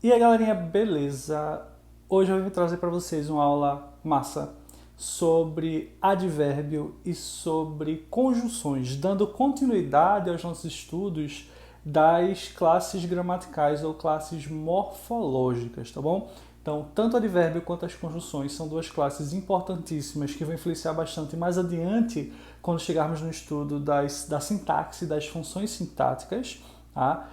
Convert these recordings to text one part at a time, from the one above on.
E aí, galerinha, beleza? Hoje eu vim trazer para vocês uma aula massa sobre advérbio e sobre conjunções, dando continuidade aos nossos estudos das classes gramaticais ou classes morfológicas, tá bom? Então, tanto o advérbio quanto as conjunções são duas classes importantíssimas que vão influenciar bastante mais adiante quando chegarmos no estudo da sintaxe, das funções sintáticas, tá?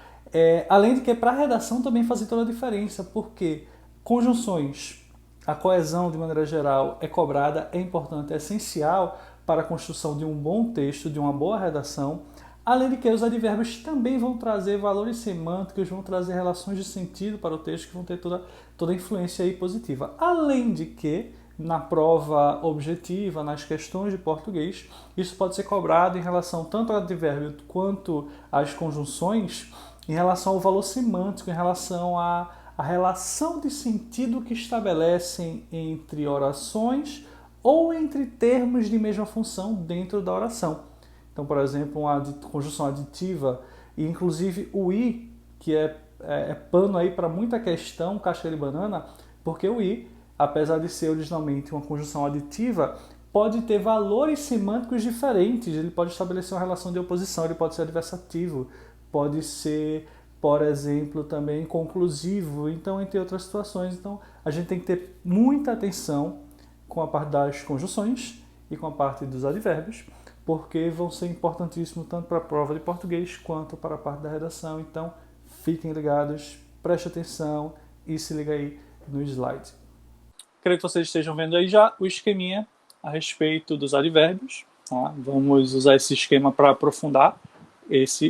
Além de que para a redação também faz toda a diferença, porque conjunções, a coesão de maneira geral é cobrada, é importante, é essencial para a construção de um bom texto, de uma boa redação, além de que os advérbios também vão trazer valores semânticos, vão trazer relações de sentido para o texto que vão ter toda a influência aí positiva. Além de que, na prova objetiva, nas questões de português, isso pode ser cobrado em relação tanto ao advérbio quanto às conjunções, em relação ao valor semântico, em relação à relação de sentido que estabelecem entre orações ou entre termos de mesma função dentro da oração. Então, por exemplo, uma conjunção aditiva, e inclusive o i, que é pano aí para muita questão, casca de banana, porque o i, apesar de ser originalmente uma conjunção aditiva, pode ter valores semânticos diferentes. Ele pode estabelecer uma relação de oposição, ele pode ser adversativo, pode ser, por exemplo, também conclusivo, então, entre outras situações. Então, a gente tem que ter muita atenção com a parte das conjunções e com a parte dos advérbios, porque vão ser importantíssimos tanto para a prova de português quanto para a parte da redação. Então, fiquem ligados, preste atenção e se liga aí no slide. Creio que vocês estejam vendo aí já o esqueminha a respeito dos advérbios. Tá? Vamos usar esse esquema para aprofundar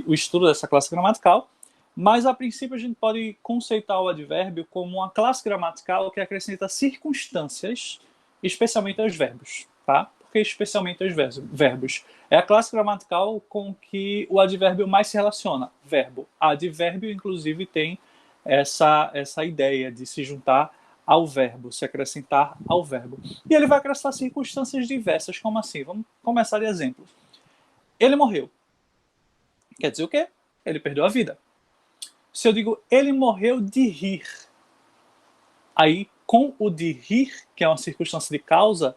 o estudo dessa classe gramatical. Mas, a princípio, a gente pode conceitar o advérbio como uma classe gramatical que acrescenta circunstâncias, especialmente aos verbos. Tá? Por que especialmente aos verbos? É a classe gramatical com que o advérbio mais se relaciona. Verbo. Advérbio, inclusive, tem essa ideia de se juntar ao verbo, se acrescentar ao verbo. E ele vai acrescentar circunstâncias diversas, como assim? Vamos começar de exemplo. Ele morreu. Quer dizer o quê? Ele perdeu a vida. Se eu digo ele morreu de rir, aí com o de rir, que é uma circunstância de causa,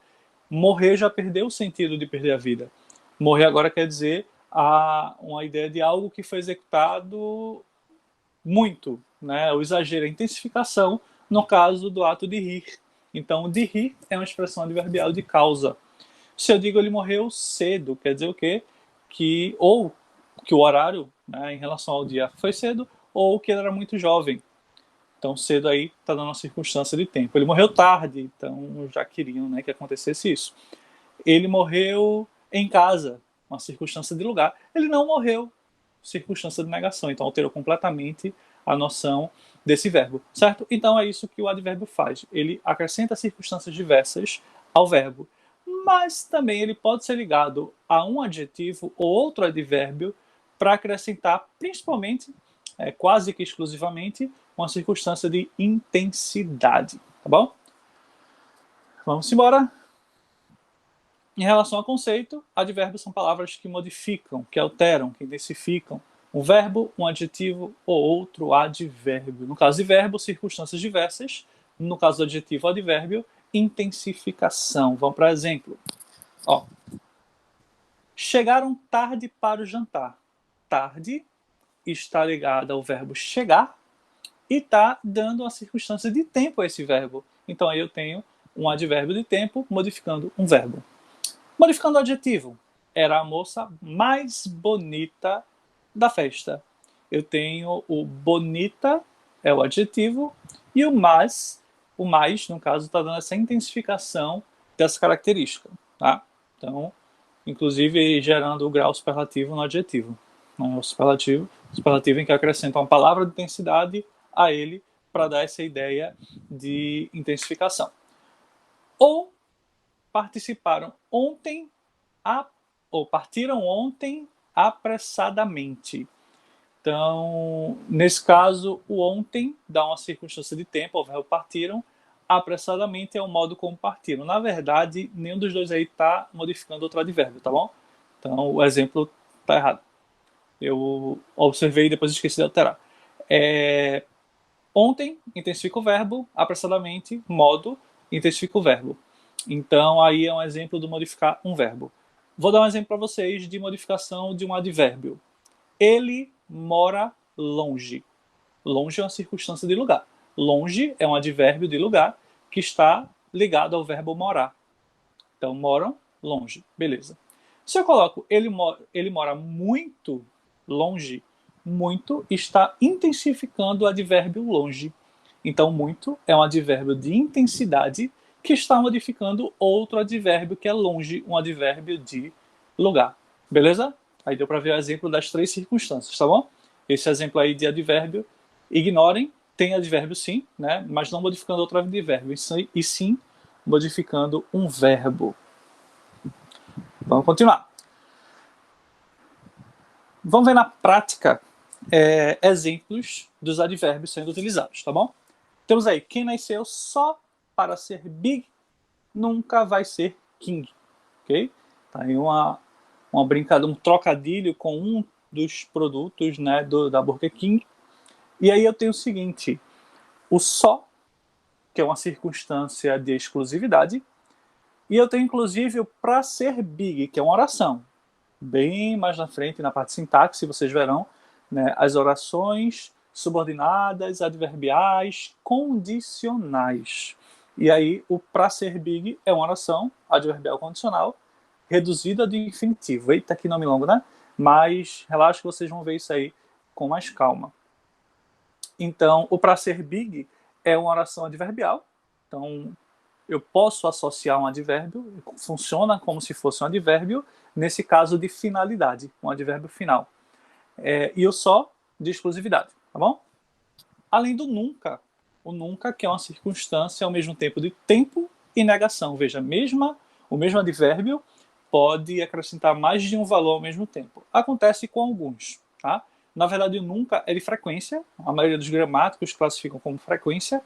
morrer já perdeu o sentido de perder a vida. Morrer agora quer dizer uma ideia de algo que foi executado muito, né? O exagero, a intensificação, no caso do ato de rir. Então, de rir é uma expressão adverbial de causa. Se eu digo ele morreu cedo, quer dizer o quê? Ou que o horário, né, em relação ao dia foi cedo, ou que ele era muito jovem. Então, cedo aí está dando uma circunstância de tempo. Ele morreu tarde, então já queriam, né, que acontecesse isso. Ele morreu em casa, uma circunstância de lugar. Ele não morreu, circunstância de negação. Então, alterou completamente a noção desse verbo, certo? Então, é isso que o advérbio faz. Ele acrescenta circunstâncias diversas ao verbo. Mas também ele pode ser ligado a um adjetivo ou outro advérbio para acrescentar, principalmente, quase que exclusivamente, uma circunstância de intensidade, tá bom? Vamos embora. Em relação ao conceito, advérbios são palavras que modificam, que alteram, que intensificam um verbo, um adjetivo ou outro advérbio. No caso de verbo, circunstâncias diversas. No caso do adjetivo, advérbio, intensificação. Vamos para exemplo. Ó, chegaram tarde para o jantar. Tarde está ligada ao verbo chegar e está dando uma circunstância de tempo a esse verbo. Então aí eu tenho um advérbio de tempo modificando um verbo. Modificando o adjetivo, era a moça mais bonita da festa. Eu tenho o bonita, é o adjetivo, e o mais, no caso, está dando essa intensificação dessa característica. Tá? Então, inclusive gerando o grau superlativo no adjetivo. O superlativo em que acrescenta uma palavra de intensidade a ele para dar essa ideia de intensificação. Ou participaram ontem ou partiram ontem apressadamente. Então, nesse caso, o ontem dá uma circunstância de tempo, o verbo partiram, apressadamente é o modo como partiram. Na verdade, nenhum dos dois aí está modificando outro advérbio, tá bom? Então, o exemplo está errado. Eu observei e depois esqueci de alterar. Ontem, intensifica o verbo, apressadamente, modo, intensifica o verbo. Então, aí é um exemplo de modificar um verbo. Vou dar um exemplo para vocês de modificação de um advérbio. Ele mora longe. Longe é uma circunstância de lugar. Longe é um advérbio de lugar que está ligado ao verbo morar. Então, moram longe. Beleza. Se eu coloco ele mora muito longe, muito está intensificando o advérbio longe. Então, muito é um advérbio de intensidade que está modificando outro advérbio que é longe, um advérbio de lugar. Beleza? Aí deu para ver o exemplo das 3 circunstâncias, tá bom? Esse exemplo aí de advérbio, ignorem, tem advérbio sim, né? Mas não modificando outro advérbio, e sim modificando um verbo. Vamos continuar. Vamos ver na prática exemplos dos advérbios sendo utilizados, tá bom? Temos aí, quem nasceu só para ser big nunca vai ser king, ok? Tá aí uma brincadeira, um trocadilho com um dos produtos, né, da Burger King. E aí eu tenho o seguinte, o só, que é uma circunstância de exclusividade, e eu tenho inclusive o para ser big, que é uma oração. Bem mais na frente, na parte de sintaxe, vocês verão, né, as orações subordinadas, adverbiais, condicionais. E aí, o para ser big é uma oração adverbial condicional reduzida de infinitivo. Eita, que nome longo, né? Mas relaxa que vocês vão ver isso aí com mais calma. Então, o para ser big é uma oração adverbial. Então, eu posso associar um advérbio, funciona como se fosse um advérbio, nesse caso de finalidade, um advérbio final. E o só de exclusividade, tá bom? Além do nunca, o nunca que é uma circunstância ao mesmo tempo de tempo e negação. Veja, o mesmo advérbio pode acrescentar mais de um valor ao mesmo tempo. Acontece com alguns, tá? Na verdade, o nunca é de frequência, a maioria dos gramáticos classificam como frequência,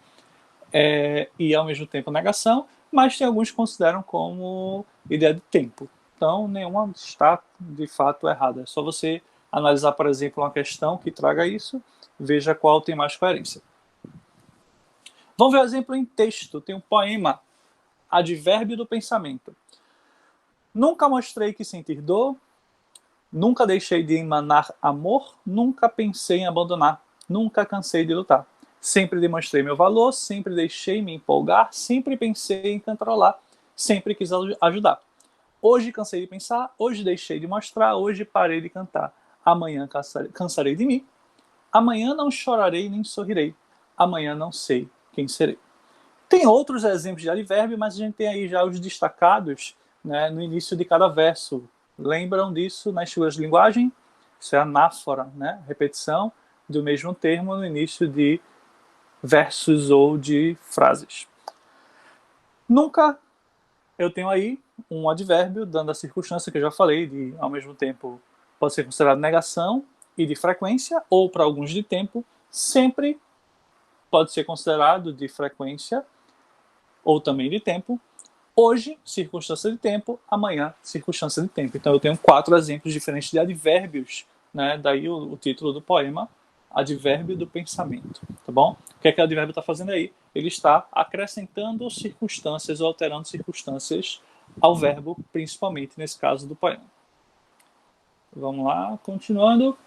e ao mesmo tempo negação, mas tem alguns que consideram como ideia de tempo. Então, nenhuma está de fato errada. É só você analisar, por exemplo, uma questão que traga isso, veja qual tem mais coerência. Vamos ver o exemplo em texto. Tem um poema, Advérbio do Pensamento. Nunca mostrei que sentir dor, nunca deixei de emanar amor, nunca pensei em abandonar, nunca cansei de lutar. Sempre demonstrei meu valor, sempre deixei me empolgar, sempre pensei em controlar, sempre quis ajudar. Hoje cansei de pensar, hoje deixei de mostrar, hoje parei de cantar. Amanhã cansarei de mim, amanhã não chorarei nem sorrirei, amanhã não sei quem serei. Tem outros exemplos de advérbio, mas a gente tem aí já os destacados, né, no início de cada verso. Lembram disso nas figuras de linguagem? Isso é anáfora, né? Repetição do mesmo termo no início de versos ou de frases. Nunca eu tenho aí um advérbio dando a circunstância que eu já falei, de ao mesmo tempo pode ser considerado negação e de frequência, ou para alguns de tempo, sempre pode ser considerado de frequência ou também de tempo. Hoje, circunstância de tempo, amanhã, circunstância de tempo. Então eu tenho 4 exemplos diferentes de advérbios, né? Daí o título do poema, Advérbio do Pensamento, tá bom? O que é que o advérbio está fazendo aí? Ele está acrescentando circunstâncias ou alterando circunstâncias ao verbo, principalmente nesse caso do poema. Vamos lá, continuando.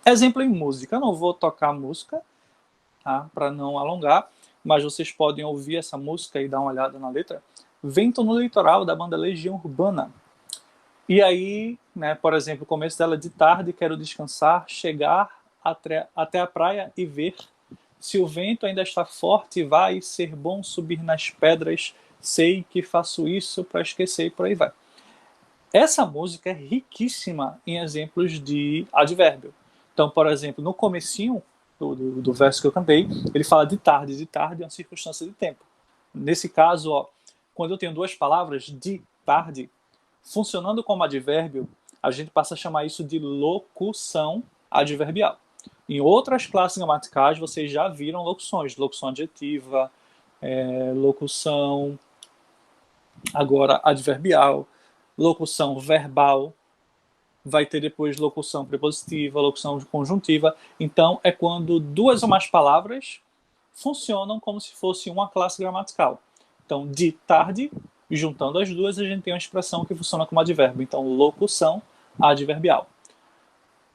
Exemplo em música. Eu não vou tocar música, tá? Para não alongar, mas vocês podem ouvir essa música e dar uma olhada na letra. Vento no Litoral, da banda Legião Urbana. E aí, né, por exemplo, o começo dela de tarde, quero descansar, chegar até a praia e ver se o vento ainda está forte, vai ser bom subir nas pedras, sei que faço isso para esquecer e por aí vai. Essa música é riquíssima em exemplos de advérbio. Então, por exemplo, no comecinho do verso que eu cantei, ele fala de tarde é uma circunstância de tempo. Nesse caso, ó, quando eu tenho 2 palavras, de tarde, funcionando como advérbio, a gente passa a chamar isso de locução adverbial. Em outras classes gramaticais, vocês já viram locuções, locução adjetiva, locução agora adverbial, locução verbal, vai ter depois locução prepositiva, locução conjuntiva. Então, é quando duas ou mais palavras funcionam como se fosse uma classe gramatical. Então, de tarde, juntando as duas, a gente tem uma expressão que funciona como advérbio. Então, locução adverbial.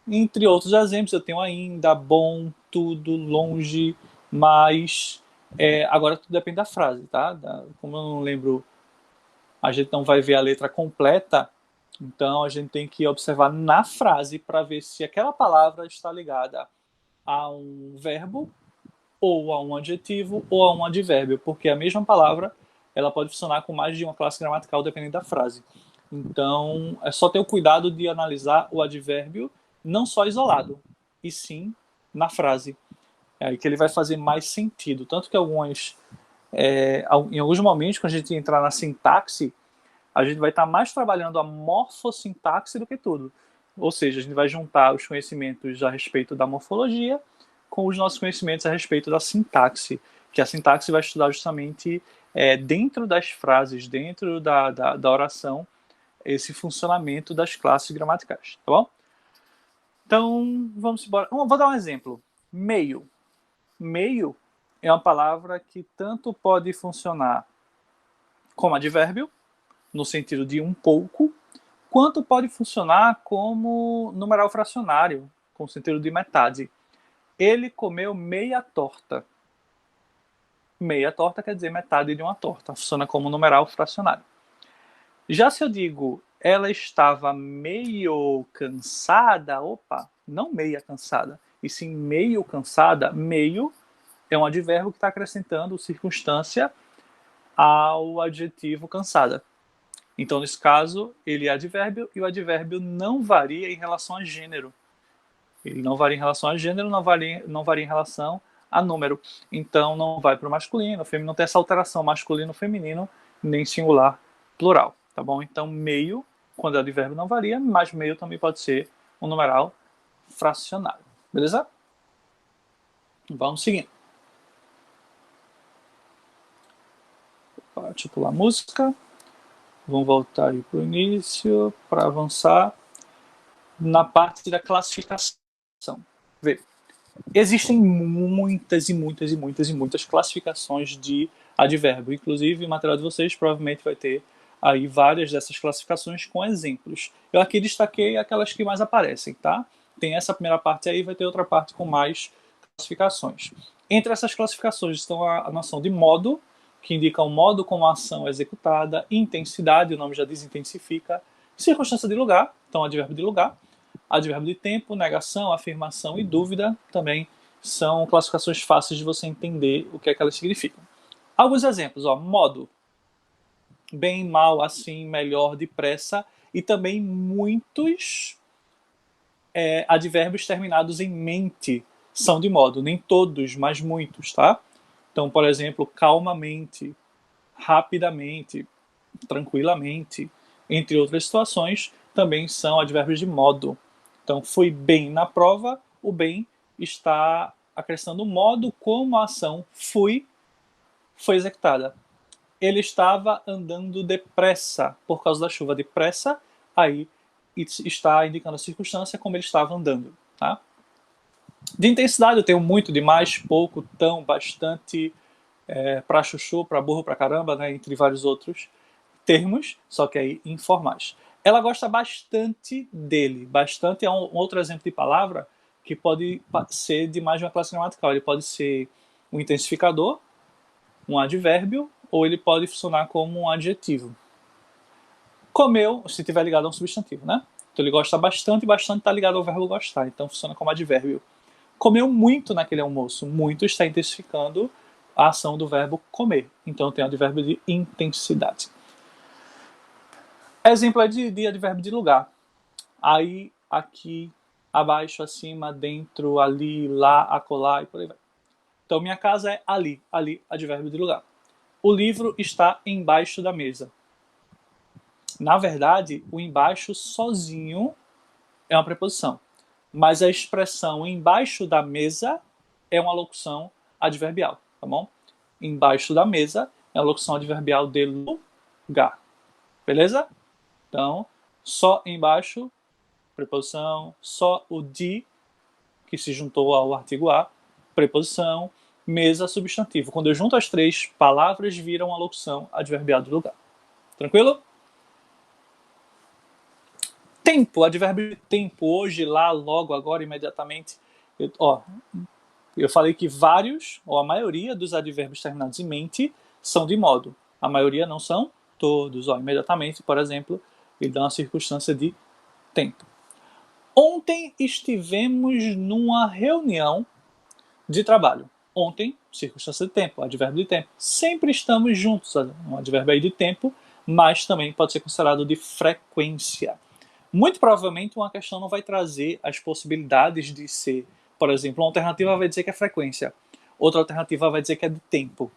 Entre outros exemplos, eu tenho ainda bom, tudo, longe, mas... agora tudo depende da frase, tá? Como eu não lembro, a gente não vai ver a letra completa, então a gente tem que observar na frase para ver se aquela palavra está ligada a um verbo, ou a um adjetivo, ou a um advérbio, porque a mesma palavra ela pode funcionar com mais de uma classe gramatical dependendo da frase. Então, é só ter o cuidado de analisar o advérbio não só isolado, e sim na frase. É aí que ele vai fazer mais sentido. Tanto que em alguns momentos, quando a gente entrar na sintaxe, a gente vai estar mais trabalhando a morfossintaxe do que tudo. Ou seja, a gente vai juntar os conhecimentos a respeito da morfologia com os nossos conhecimentos a respeito da sintaxe, que a sintaxe vai estudar justamente dentro das frases, dentro da oração, esse funcionamento das classes gramaticais, tá bom? Então, vamos embora. Vou dar um exemplo. Meio. Meio é uma palavra que tanto pode funcionar como advérbio, no sentido de um pouco, quanto pode funcionar como numeral fracionário, com o sentido de metade. Ele comeu meia torta. Meia torta quer dizer metade de uma torta. Funciona como numeral fracionário. Já se eu digo ela estava meio cansada, opa, não meia cansada, e sim meio cansada, meio é um advérbio que está acrescentando circunstância ao adjetivo cansada. Então, nesse caso, ele é advérbio e o advérbio não varia em relação a gênero. Ele não varia em relação a gênero, não varia em relação a número. Então, não vai para o masculino, feminino, não tem essa alteração masculino, feminino, nem singular, plural. Tá bom? Então, meio, quando o advérbio não varia, mas meio também pode ser um numeral fracionário. Beleza? Vamos seguindo. Deixa eu pular a música. Vamos voltar aí para o início, para avançar na parte da classificação. Vê, existem muitas e muitas e muitas e muitas classificações de advérbio. Inclusive, o material de vocês provavelmente vai ter aí várias dessas classificações com exemplos. Eu aqui destaquei aquelas que mais aparecem, tá? Tem essa primeira parte aí, vai ter outra parte com mais classificações. Entre essas classificações estão a noção de modo, que indica o modo como a ação é executada, intensidade, o nome já diz intensifica, circunstância de lugar, então advérbio de lugar, advérbio de tempo, negação, afirmação e dúvida também são classificações fáceis de você entender o que é que elas significam. Alguns exemplos, modo, bem, mal, assim, melhor, depressa, e também muitos advérbios terminados em mente são de modo, nem todos, mas muitos, tá? Então, por exemplo, calmamente, rapidamente, tranquilamente, entre outras situações, também são advérbios de modo. Então, fui bem na prova, o bem está acrescentando o modo como a ação foi executada. Ele estava andando depressa por causa da chuva. Depressa, aí está indicando a circunstância como ele estava andando. Tá? De intensidade eu tenho muito, demais, pouco, tão, bastante, para chuchu, para burro, para caramba, né, entre vários outros termos, só que aí informais. Ela gosta bastante dele. Bastante é um outro exemplo de palavra que pode ser de mais de uma classe gramatical. Ele pode ser um intensificador, um advérbio, ou ele pode funcionar como um adjetivo. Comeu, se estiver ligado a um substantivo, né? Então ele gosta bastante, e bastante está ligado ao verbo gostar, então funciona como advérbio. Comeu muito naquele almoço. Muito está intensificando a ação do verbo comer. Então tem o advérbio de intensidade. Exemplo é de advérbio de lugar. Aí, aqui, abaixo, acima, dentro, ali, lá, acolá e por aí vai. Então, minha casa é ali. Ali, advérbio de lugar. O livro está embaixo da mesa. Na verdade, o embaixo sozinho é uma preposição. Mas a expressão embaixo da mesa é uma locução adverbial, tá bom? Embaixo da mesa é uma locução adverbial de lugar. Beleza? Então, só embaixo preposição, só o de, que se juntou ao artigo a, preposição, mesa, substantivo. Quando eu junto as três palavras, vira uma locução adverbial do lugar. Tranquilo? Tempo, advérbio de tempo, hoje, lá, logo, agora, imediatamente. Eu falei que vários, ou a maioria dos advérbios terminados em mente são de modo. A maioria não são todos. Imediatamente, por exemplo, ele dá uma circunstância de tempo. Ontem estivemos numa reunião de trabalho. Ontem, circunstância de tempo, advérbio de tempo. Sempre estamos juntos, um advérbio aí de tempo, mas também pode ser considerado de frequência. Muito provavelmente uma questão não vai trazer as possibilidades de ser, por exemplo, uma alternativa vai dizer que é frequência, outra alternativa vai dizer que é de tempo.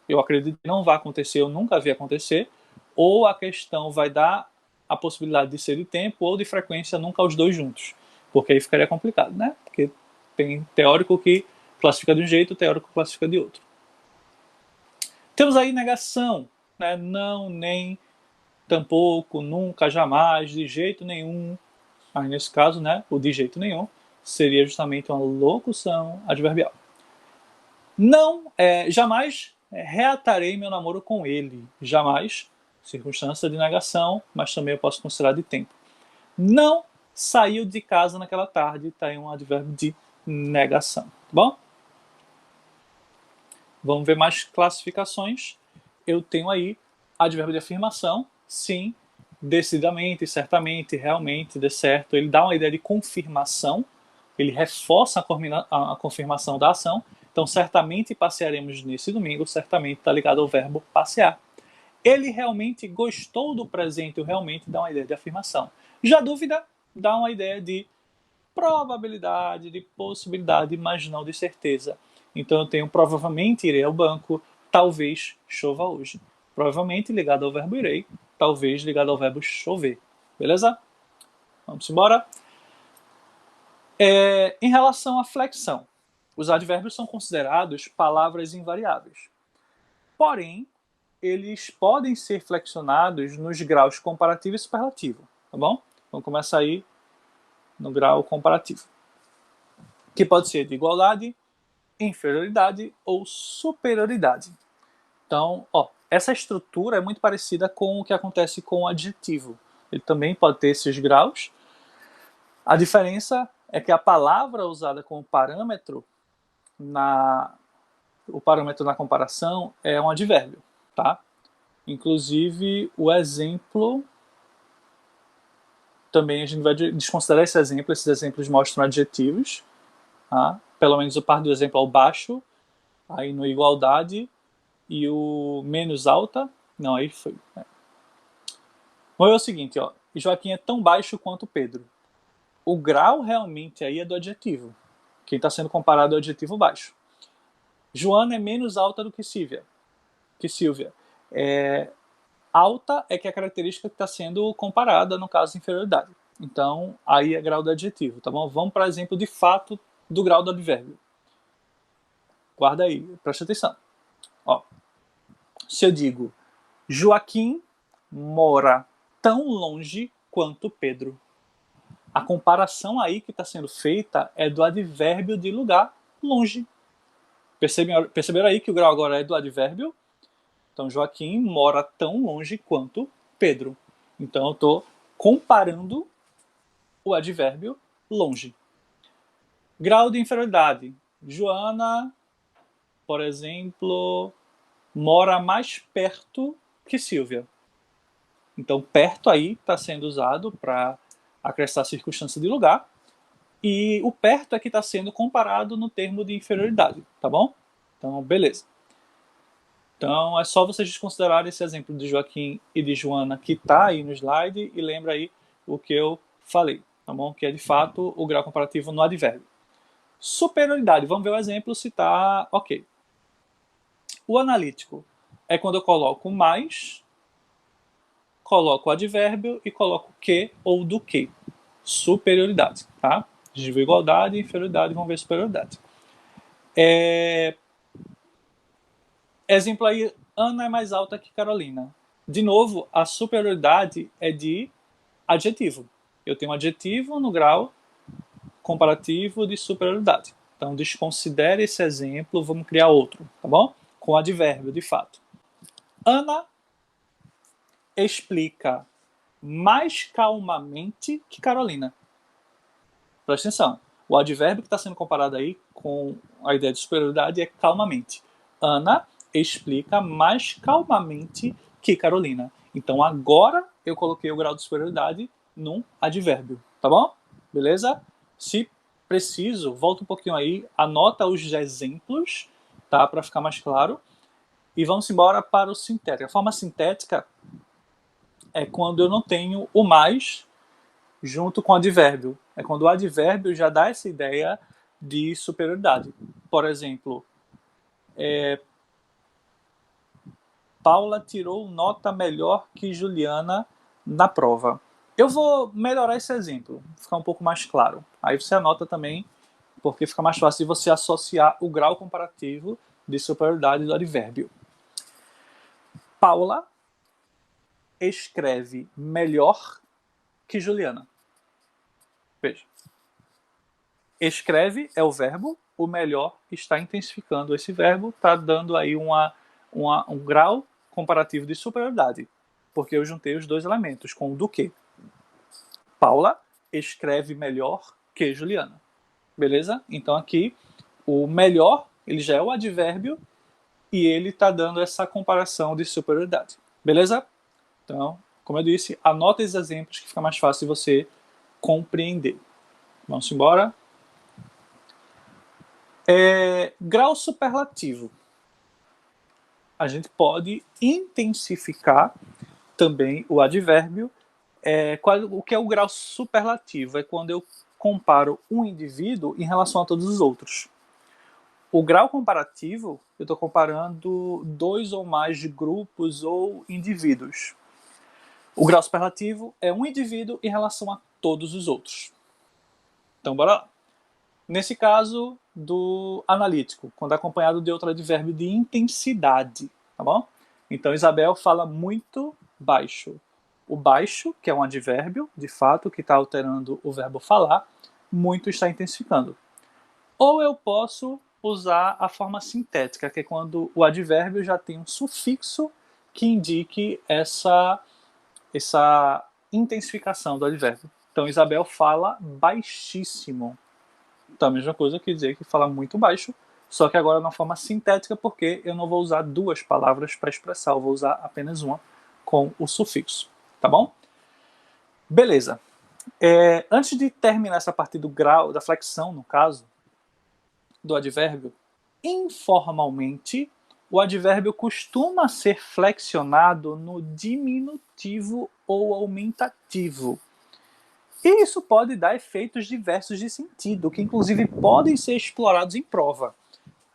Eu acredito que não vai acontecer, eu nunca vi acontecer, ou a questão vai dar a possibilidade de ser de tempo ou de frequência, nunca os dois juntos, porque aí ficaria complicado, né? Porque tem teórico que classifica de um jeito, teórico que classifica de outro. Temos aí negação, né? Não, nem, tampouco, nunca, jamais, de jeito nenhum. Aí nesse caso, né, o de jeito nenhum seria justamente uma locução adverbial. Não, jamais reatarei meu namoro com ele. Jamais, circunstância de negação, mas também eu posso considerar de tempo. Não saiu de casa naquela tarde, está aí um advérbio de negação. Tá bom? Vamos ver mais classificações. Eu tenho aí advérbio de afirmação, sim, decididamente, certamente, realmente, de certo. Ele dá uma ideia de confirmação, ele reforça a confirmação da ação. Então, certamente passearemos nesse domingo, certamente está ligado ao verbo passear. Ele realmente gostou do presente, o realmente dá uma ideia de afirmação. Já a dúvida dá uma ideia de probabilidade, de possibilidade, mas não de certeza. Então eu tenho provavelmente irei ao banco, talvez chova hoje. Provavelmente ligado ao verbo irei, talvez ligado ao verbo chover. Beleza? Vamos embora. Em relação à flexão, os advérbios são considerados palavras invariáveis. Porém, eles podem ser flexionados nos graus comparativo e superlativo. Tá bom? Vamos começar aí no grau comparativo, que pode ser de igualdade, inferioridade ou superioridade. Então, essa estrutura é muito parecida com o que acontece com o adjetivo. Ele também pode ter esses graus. A diferença é que a palavra usada como parâmetro o parâmetro na comparação é um advérbio, tá? Inclusive, o exemplo também a gente vai desconsiderar esse exemplo. Esses exemplos mostram adjetivos. Tá? Pelo menos o par do exemplo ao baixo, aí no igualdade, e o menos alta, não, aí foi. Bom, é o seguinte, Joaquim é tão baixo quanto Pedro. O grau realmente aí é do adjetivo. Quem está sendo comparado é o adjetivo baixo. Joana é menos alta do que Silvia. Alta é que é a característica que está sendo comparada, no caso, inferioridade. Então, aí é grau do adjetivo, tá bom? Vamos para exemplo de fato do grau do advérbio. Guarda aí, presta atenção. Se eu digo, Joaquim mora tão longe quanto Pedro. A comparação aí que está sendo feita é do advérbio de lugar, longe. Perceberam aí que o grau agora é do advérbio? Então, Joaquim mora tão longe quanto Pedro. Então, eu estou comparando o advérbio longe. Grau de inferioridade. Joana, por exemplo, mora mais perto que Silvia. Então, perto aí está sendo usado para acrescentar circunstância de lugar. E o perto é que está sendo comparado no termo de inferioridade, tá bom? Então, beleza. Então, é só vocês desconsiderarem esse exemplo de Joaquim e de Joana que está aí no slide e lembra aí o que eu falei, tá bom? Que é, de fato, o grau comparativo no advérbio. Superioridade. Vamos ver o exemplo se está ok. O analítico é quando eu coloco mais, coloco o advérbio e coloco que ou do que. Superioridade, tá? A gente viu igualdade e inferioridade, vamos ver superioridade. Exemplo aí, Ana é mais alta que Carolina. De novo, a superioridade é de adjetivo. Eu tenho um adjetivo no grau comparativo de superioridade. Então, desconsidere esse exemplo, vamos criar outro, tá bom? Com advérbio, de fato. Ana explica mais calmamente que Carolina. Presta atenção. O advérbio que está sendo comparado aí com a ideia de superioridade é calmamente. Ana explica mais calmamente que Carolina. Então agora eu coloquei o grau de superioridade num advérbio, tá bom? Beleza? Se preciso, volta um pouquinho aí, anota os exemplos, tá? Para ficar mais claro. E vamos embora para o sintético. A forma sintética é quando eu não tenho o mais junto com o advérbio. É quando o advérbio já dá essa ideia de superioridade. Por exemplo, Paula tirou nota melhor que Juliana na prova. Eu vou melhorar esse exemplo, ficar um pouco mais claro. Aí você anota também, porque fica mais fácil de você associar o grau comparativo de superioridade do advérbio. Paula escreve melhor que Juliana. Veja. Escreve é o verbo, o melhor está intensificando esse verbo, está dando aí um grau comparativo de superioridade, porque eu juntei os dois elementos com o do que. Paula escreve melhor que Juliana. Beleza? Então aqui o melhor, ele já é o advérbio e ele está dando essa comparação de superioridade. Beleza? Então, como eu disse, anota esses exemplos que fica mais fácil de você compreender. Vamos embora? Grau superlativo. A gente pode intensificar também o advérbio. O que é o grau superlativo? É quando eu comparo um indivíduo em relação a todos os outros. O grau comparativo, eu estou comparando dois ou mais grupos ou indivíduos. O grau superlativo é um indivíduo em relação a todos os outros. Então, bora lá. Nesse caso do analítico, quando é acompanhado de outro advérbio de intensidade, tá bom? Então, Isabel fala muito baixo. O baixo, que é um advérbio, de fato, que está alterando o verbo falar, muito está intensificando. Ou eu posso usar a forma sintética, que é quando o advérbio já tem um sufixo que indique essa intensificação do advérbio. Então, Isabel fala baixíssimo. Então, a mesma coisa que dizer que fala muito baixo, só que agora na forma sintética, porque eu não vou usar duas palavras para expressar, eu vou usar apenas uma com o sufixo. Tá bom? Beleza. Antes de terminar essa parte do grau, da flexão, no caso, do advérbio, informalmente, o advérbio costuma ser flexionado no diminutivo ou aumentativo. E isso pode dar efeitos diversos de sentido, que inclusive podem ser explorados em prova.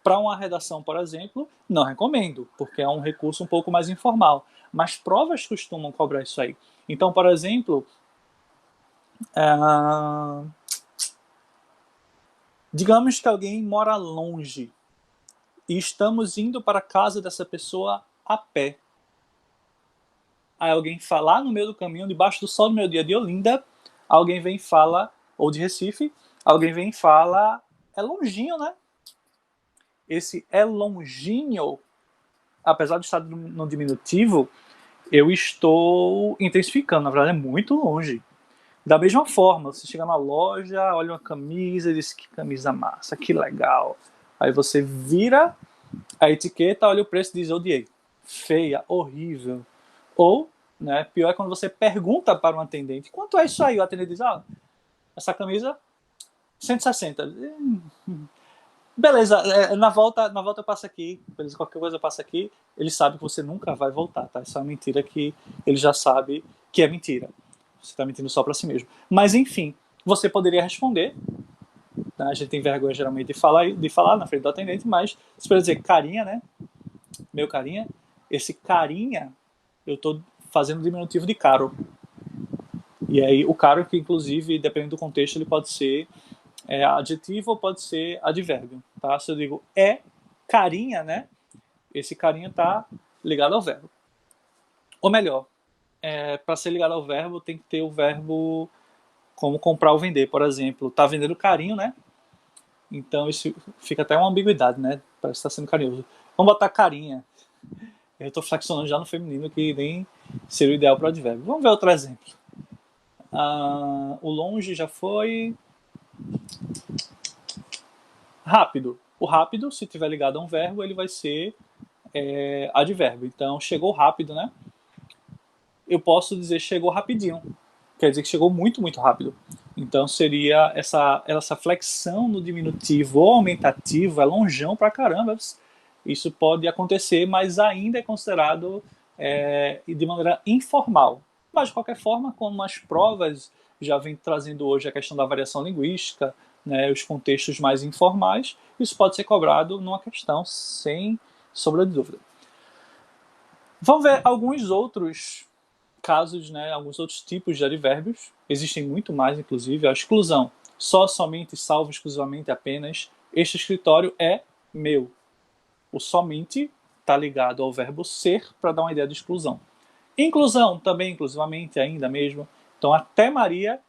Para uma redação, por exemplo, não recomendo, porque é um recurso um pouco mais informal. Mas provas costumam cobrar isso aí. Então, por exemplo, digamos que alguém mora longe e estamos indo para a casa dessa pessoa a pé. Aí alguém fala lá no meio do caminho, debaixo do sol no meu dia de Olinda, alguém vem e fala, ou de Recife, alguém vem e fala, é longinho, né? Esse é longinho, apesar de estar no diminutivo, eu estou intensificando, na verdade é muito longe. Da mesma forma, você chega na loja, olha uma camisa e diz que camisa massa, que legal. Aí você vira a etiqueta, olha o preço e diz odiei. Feia, horrível. Ou, né, pior é quando você pergunta para um atendente, quanto é isso aí? O atendente diz, essa camisa, 160. Beleza, na volta eu passo aqui, beleza, qualquer coisa eu passo aqui, ele sabe que você nunca vai voltar, tá? Isso é uma mentira que ele já sabe que é mentira. Você está mentindo só para si mesmo. Mas enfim, você poderia responder, né? A gente tem vergonha geralmente de falar na frente do atendente, mas você pode dizer carinha, né? Meu carinha, esse carinha, eu estou fazendo diminutivo de caro. E aí o caro, que inclusive, dependendo do contexto, ele pode ser adjetivo ou pode ser advérbio, tá? Se eu digo carinha, né? Esse carinha está ligado ao verbo. Ou melhor, para ser ligado ao verbo tem que ter o verbo Como comprar ou vender, por exemplo. Tá vendendo carinho, né? Então isso fica até uma ambiguidade, né? Parece que tá sendo carinhoso. Vamos botar carinha. Eu tô flexionando já no feminino, que nem seria o ideal para o advérbio. Vamos ver outro exemplo. O longe já foi. Rápido. O rápido, se tiver ligado a um verbo, ele vai ser advérbio. Então, chegou rápido, né? Eu posso dizer chegou rapidinho. Quer dizer que chegou muito, muito rápido. Então, seria essa flexão no diminutivo ou aumentativo, é longeão pra caramba. Isso pode acontecer, mas ainda é considerado de maneira informal. Mas, de qualquer forma, como as provas já vêm trazendo hoje a questão da variação linguística, né, os contextos mais informais, isso pode ser cobrado numa questão sem sombra de dúvida. Vamos ver alguns outros casos, né, alguns outros tipos de advérbios. Existem muito mais, inclusive. A exclusão. Só, somente, salvo, exclusivamente, apenas. Este escritório é meu. O somente está ligado ao verbo ser para dar uma ideia de exclusão. Inclusão, também inclusivamente, ainda mesmo. Então, até Maria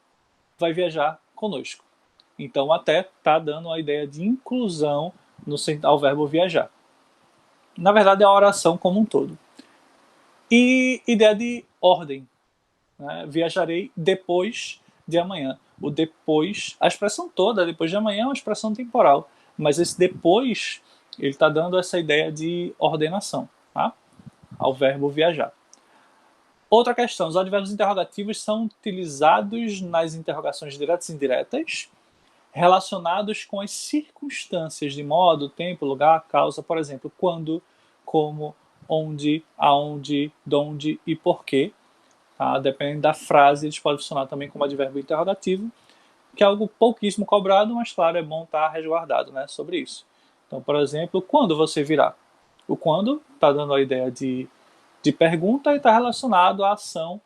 vai viajar conosco. Então, até está dando a ideia de inclusão ao verbo viajar. Na verdade, é a oração como um todo. E ideia de ordem. Né? Viajarei depois de amanhã. O depois, a expressão toda, depois de amanhã, é uma expressão temporal. Mas esse depois, ele está dando essa ideia de ordenação, tá? Ao verbo viajar. Outra questão, os advérbios interrogativos são utilizados nas interrogações diretas e indiretas, relacionados com as circunstâncias de modo, tempo, lugar, causa, por exemplo, quando, como, onde, aonde, donde e porquê. Tá? Dependendo da frase, eles podem funcionar também como advérbio interrogativo, que é algo pouquíssimo cobrado, mas claro, é bom estar resguardado, né, sobre isso. Então, por exemplo, quando você virá? O quando está dando a ideia de pergunta e está relacionado à ação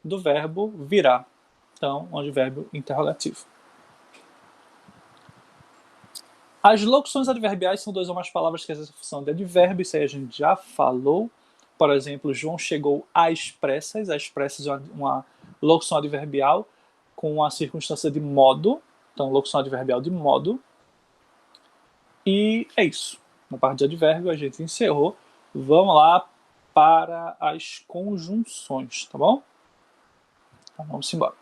do verbo virá. Então, um advérbio interrogativo. As locuções adverbiais são duas ou mais palavras que exercem a função de advérbio, isso aí a gente já falou. Por exemplo, João chegou às pressas. Às pressas é uma locução adverbial com a circunstância de modo. Então, locução adverbial de modo. E é isso. Na parte de advérbio a gente encerrou. Vamos lá para as conjunções, tá bom? Então, vamos embora.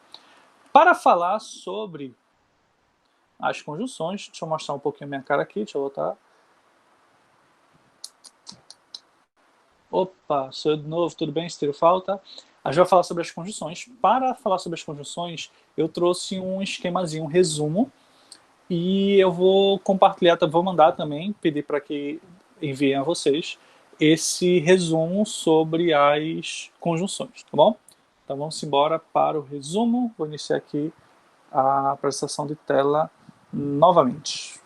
Para falar sobre as conjunções, deixa eu mostrar um pouquinho a minha cara aqui, deixa eu voltar. Opa, sou eu de novo, tudo bem? Se tiro falta. A gente vai falar sobre as conjunções. Para falar sobre as conjunções, eu trouxe um esquemazinho, um resumo, e eu vou compartilhar, vou mandar também, pedir para que enviem a vocês esse resumo sobre as conjunções, tá bom? Então vamos embora para o resumo. Vou iniciar aqui a apresentação de tela novamente.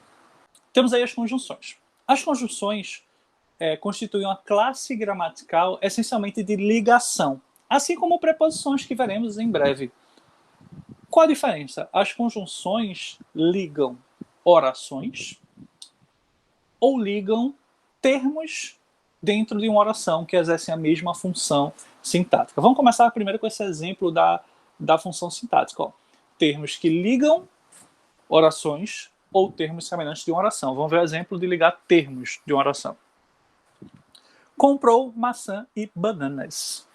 Temos aí as conjunções. As conjunções constituem uma classe gramatical essencialmente de ligação, assim como preposições que veremos em breve. Qual a diferença? As conjunções ligam orações ou ligam termos dentro de uma oração que exercem a mesma função sintática. Vamos começar primeiro com esse exemplo da função sintática. Ó. Termos que ligam orações ou termos semelhantes de uma oração. Vamos ver o exemplo de ligar termos de uma oração. Comprou maçã e bananas.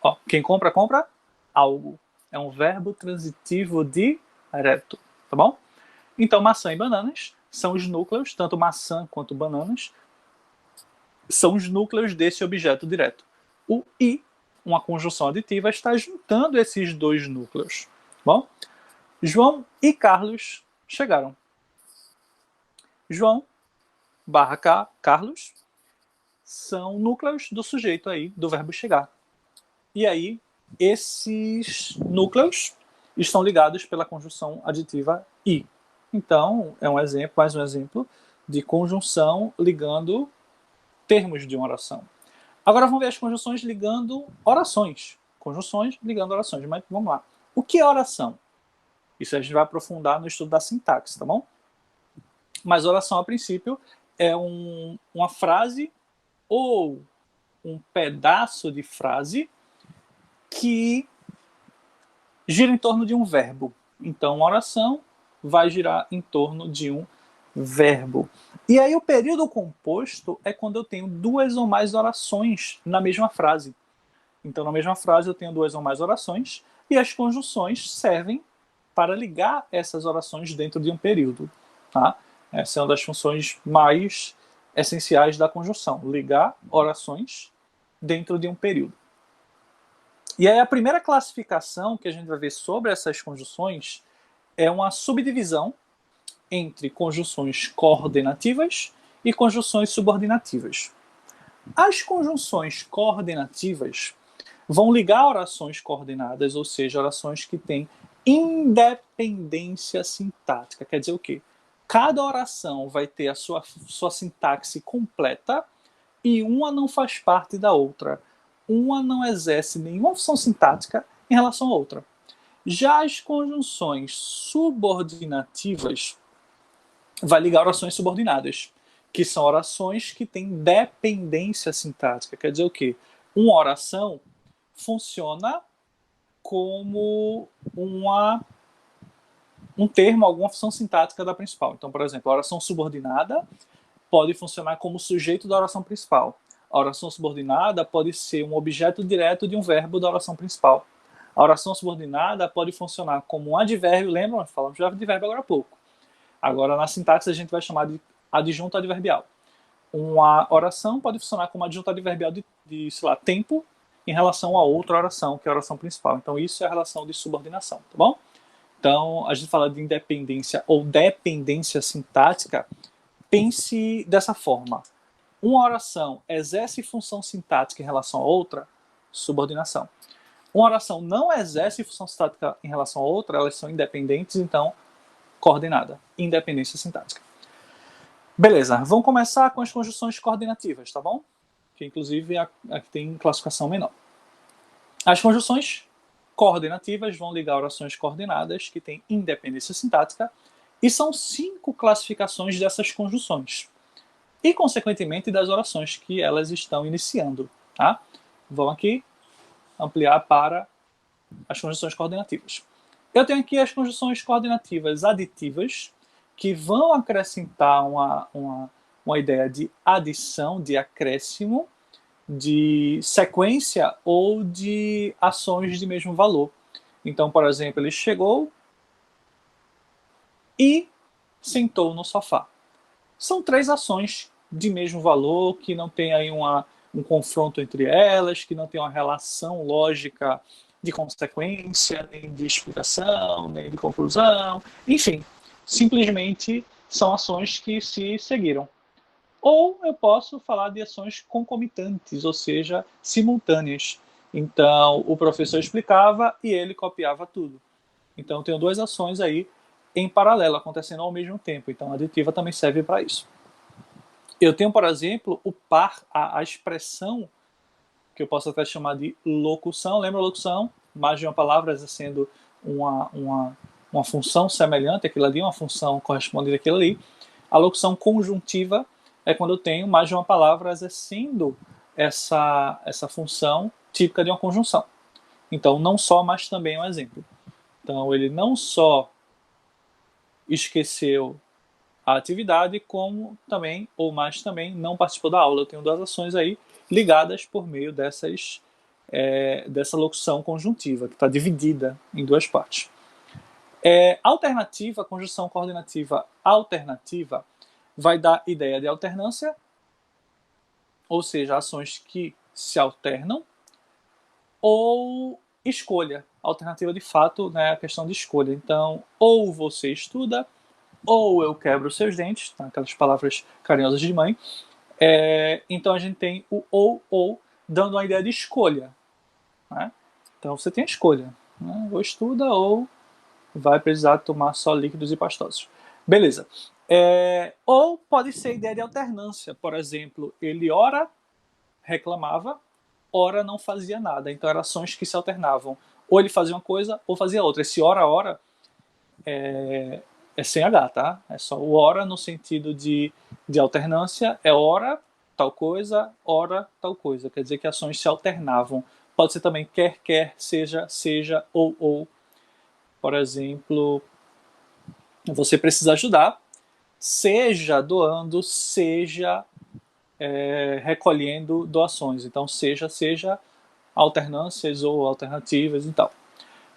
Ó, quem compra, compra algo. É um verbo transitivo direto, tá bom? Então, maçã e bananas são os núcleos, tanto maçã quanto bananas, são os núcleos desse objeto direto. O e, uma conjunção aditiva, está juntando esses dois núcleos. Bom, João e Carlos chegaram. João barra Carlos são núcleos do sujeito aí, do verbo chegar. E aí, esses núcleos estão ligados pela conjunção aditiva e. Então, é um exemplo, mais um exemplo, de conjunção ligando termos de uma oração. Agora vamos ver as conjunções ligando orações. Conjunções ligando orações. Mas vamos lá. O que é oração? Isso a gente vai aprofundar no estudo da sintaxe, tá bom? Mas oração, a princípio, é uma frase ou um pedaço de frase que gira em torno de um verbo. Então, uma oração vai girar em torno de um verbo. E aí o período composto é quando eu tenho duas ou mais orações na mesma frase. Então, na mesma frase eu tenho duas ou mais orações e as conjunções servem para ligar essas orações dentro de um período. Tá? Essa é uma das funções mais essenciais da conjunção, ligar orações dentro de um período. E aí a primeira classificação que a gente vai ver sobre essas conjunções é uma subdivisão entre conjunções coordenativas e conjunções subordinativas. As conjunções coordenativas vão ligar orações coordenadas, ou seja, orações que têm independência sintática. Quer dizer o quê? Cada oração vai ter a sua sintaxe completa e uma não faz parte da outra. Uma não exerce nenhuma função sintática em relação à outra. Já as conjunções subordinativas vai ligar orações subordinadas, que são orações que têm dependência sintática. Quer dizer o quê? Uma oração funciona como um termo, alguma função sintática da principal. Então, por exemplo, a oração subordinada pode funcionar como sujeito da oração principal. A oração subordinada pode ser um objeto direto de um verbo da oração principal. A oração subordinada pode funcionar como um advérbio, lembra? Falamos de advérbio agora há pouco. Agora, na sintaxe, a gente vai chamar de adjunto adverbial. Uma oração pode funcionar como adjunto adverbial sei lá, tempo em relação a outra oração, que é a oração principal. Então, isso é a relação de subordinação, tá bom? Então, a gente fala de independência ou dependência sintática, pense dessa forma. Uma oração exerce função sintática em relação a outra, subordinação. Uma oração não exerce função sintática em relação a outra, elas são independentes, então, coordenada, independência sintática. Beleza, vamos começar com as conjunções coordenativas, tá bom? Que inclusive aqui tem classificação menor. As conjunções coordenativas vão ligar orações coordenadas que têm independência sintática e são 5 classificações dessas conjunções e, consequentemente, das orações que elas estão iniciando. Tá? Vamos aqui ampliar para as conjunções coordenativas. Eu tenho aqui as conjunções coordenativas aditivas, que vão acrescentar uma ideia de adição, de acréscimo, de sequência ou de ações de mesmo valor. Então, por exemplo, ele chegou e sentou no sofá. São 3 ações de mesmo valor, que não tem aí um confronto entre elas, que não tem uma relação lógica de consequência, nem de explicação, nem de conclusão. Enfim, simplesmente são ações que se seguiram. Ou eu posso falar de ações concomitantes, ou seja, simultâneas. Então, o professor explicava e ele copiava tudo. Então, eu tenho 2 ações aí em paralelo, acontecendo ao mesmo tempo. Então, a aditiva também serve para isso. Eu tenho, por exemplo, o par, a expressão, que eu posso até chamar de locução. Lembra a locução? Mais de uma palavra exercendo uma função semelhante àquilo ali, uma função correspondente àquilo ali. A locução conjuntiva é quando eu tenho mais de uma palavra exercendo essa função típica de uma conjunção. Então, não só, mas também é um exemplo. Então, ele não só esqueceu a atividade, como também, ou mais também, não participou da aula. Eu tenho 2 ações aí ligadas por meio dessa locução conjuntiva, que está dividida em 2 partes. Alternativa, conjunção coordenativa alternativa, vai dar ideia de alternância, ou seja, ações que se alternam, ou escolha. Alternativa, de fato, né, a questão de escolha. Então, ou você estuda, ou eu quebro os seus dentes, tá? Aquelas palavras carinhosas de mãe. Então, a gente tem o ou, dando uma ideia de escolha. Né? Então, você tem a escolha. Né? Ou estuda, ou vai precisar tomar só líquidos e pastosos. Beleza. Ou pode ser ideia de alternância. Por exemplo, ele ora reclamava, ora não fazia nada. Então eram ações que se alternavam. Ou ele fazia uma coisa, ou fazia outra. Esse ora é sem H, tá? É só o ora no sentido de alternância. É ora, tal coisa, ora, tal coisa. Quer dizer que ações se alternavam. Pode ser também quer, seja, ou. Por exemplo, você precisa ajudar, seja doando, seja recolhendo doações. Então, seja alternâncias ou alternativas e tal.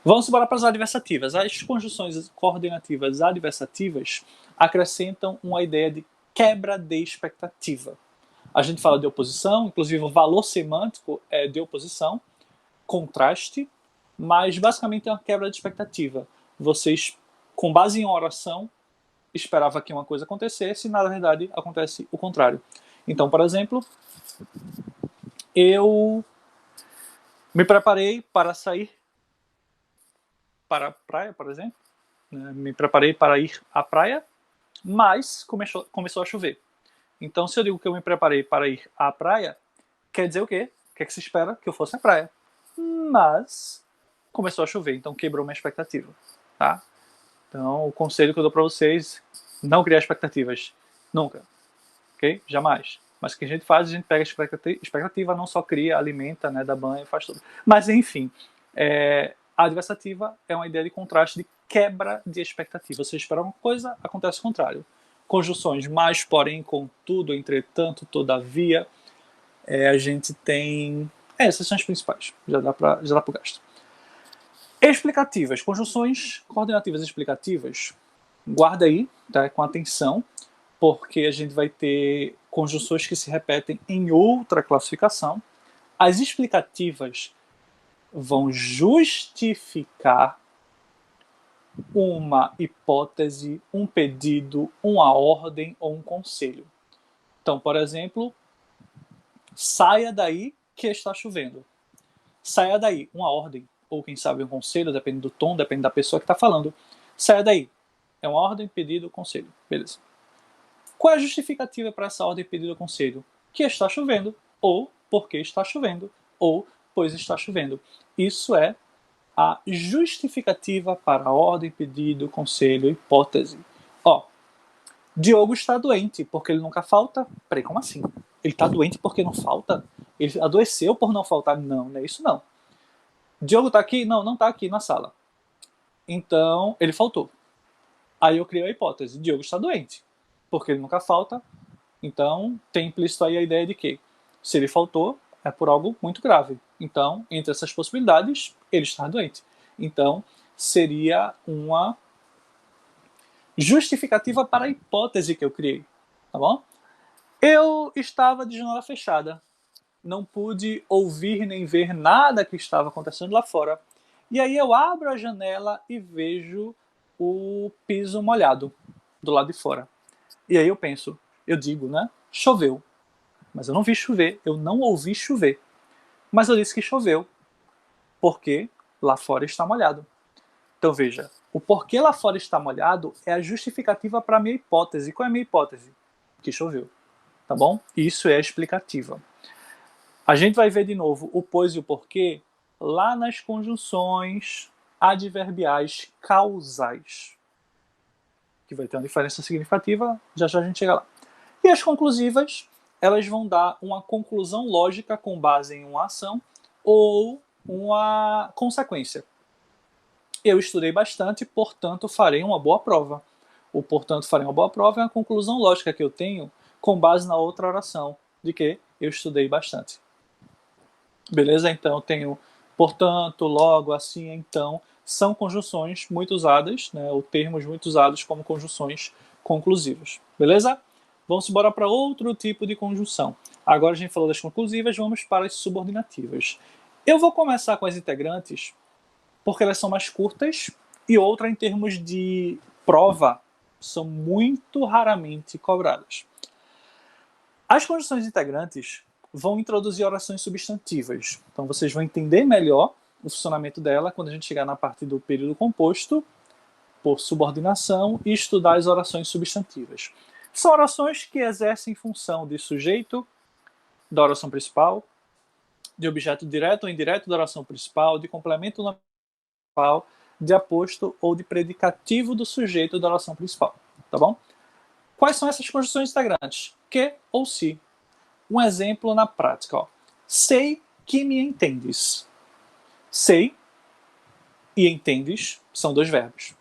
Vamos embora para as adversativas. As conjunções coordenativas adversativas acrescentam uma ideia de quebra de expectativa. A gente fala de oposição, inclusive o valor semântico é de oposição, contraste, mas basicamente é uma quebra de expectativa. Vocês, com base em uma oração, esperavam que uma coisa acontecesse e, na verdade, acontece o contrário. Então, por exemplo, eu me preparei para sair para a praia, por exemplo. Me preparei para ir à praia, mas começou a chover. Então, se eu digo que eu me preparei para ir à praia, quer dizer o quê? O que é que se espera? Que eu fosse à praia. Mas começou a chover, então quebrou minha expectativa. Tá? Então, o conselho que eu dou para vocês, não criar expectativas. Nunca. Ok? Jamais. Mas o que a gente faz, a gente pega a expectativa, não só cria, alimenta, né, dá banho, faz tudo. Mas, enfim, a adversativa é uma ideia de contraste, de quebra de expectativa. Você espera uma coisa, acontece o contrário. Conjunções mais, porém, contudo, entretanto, todavia, a gente tem... essas são as principais. Já dá para o gasto. Explicativas. Conjunções coordenativas explicativas. Guarda aí, tá, com atenção, porque a gente vai ter conjunções que se repetem em outra classificação. As explicativas vão justificar uma hipótese, um pedido, uma ordem ou um conselho. Então, por exemplo, saia daí que está chovendo. Saia daí, uma ordem, ou quem sabe um conselho, depende do tom, depende da pessoa que está falando. Saia daí. É uma ordem, pedido, conselho. Beleza. Qual é a justificativa para essa ordem, pedido ou conselho? Que está chovendo, ou porque está chovendo, ou pois está chovendo. Isso é a justificativa para a ordem, pedido, conselho, hipótese. Ó, Diogo está doente porque ele nunca falta. Peraí, como assim? Ele está doente porque não falta? Ele adoeceu por não faltar? Não, não é isso não. Diogo está aqui? Não, não está aqui na sala. Então, ele faltou. Aí eu criei a hipótese. Diogo está doente porque ele nunca falta. Então, tem implícito aí a ideia de que, se ele faltou, é por algo muito grave. Então, entre essas possibilidades, ele está doente. Então, seria uma justificativa para a hipótese que eu criei. Tá bom? Eu estava de janela fechada. Não pude ouvir nem ver nada que estava acontecendo lá fora. E aí eu abro a janela e vejo o piso molhado do lado de fora. E aí eu penso, eu digo, né? Choveu. Mas eu não vi chover, eu não ouvi chover. Mas eu disse que choveu, porque lá fora está molhado. Então veja, o porquê lá fora está molhado é a justificativa para a minha hipótese. Qual é a minha hipótese? Que choveu. Tá bom? Isso é a explicativa. A gente vai ver de novo o pois e o porquê lá nas conjunções adverbiais causais, que vai ter uma diferença significativa, já já a gente chega lá. E as conclusivas, elas vão dar uma conclusão lógica com base em uma ação ou uma consequência. Eu estudei bastante, portanto farei uma boa prova. O portanto farei uma boa prova é uma conclusão lógica que eu tenho com base na outra oração, de que eu estudei bastante. Beleza? Então eu tenho portanto, logo, assim, então, são conjunções muito usadas, né, ou termos muito usados como conjunções conclusivas. Beleza? Vamos embora para outro tipo de conjunção. Agora a gente falou das conclusivas, vamos para as subordinativas. Eu vou começar com as integrantes, porque elas são mais curtas, e outra em termos de prova, são muito raramente cobradas. As conjunções integrantes vão introduzir orações substantivas. Então vocês vão entender melhor o funcionamento dela quando a gente chegar na parte do período composto, por subordinação, e estudar as orações substantivas. São orações que exercem função de sujeito da oração principal, de objeto direto ou indireto da oração principal, de complemento principal, de aposto ou de predicativo do sujeito da oração principal. Tá bom? Quais são essas conjunções integrantes? Que ou se. Um exemplo na prática. Ó. Sei que me entendes. Sei e entendes são dois verbos.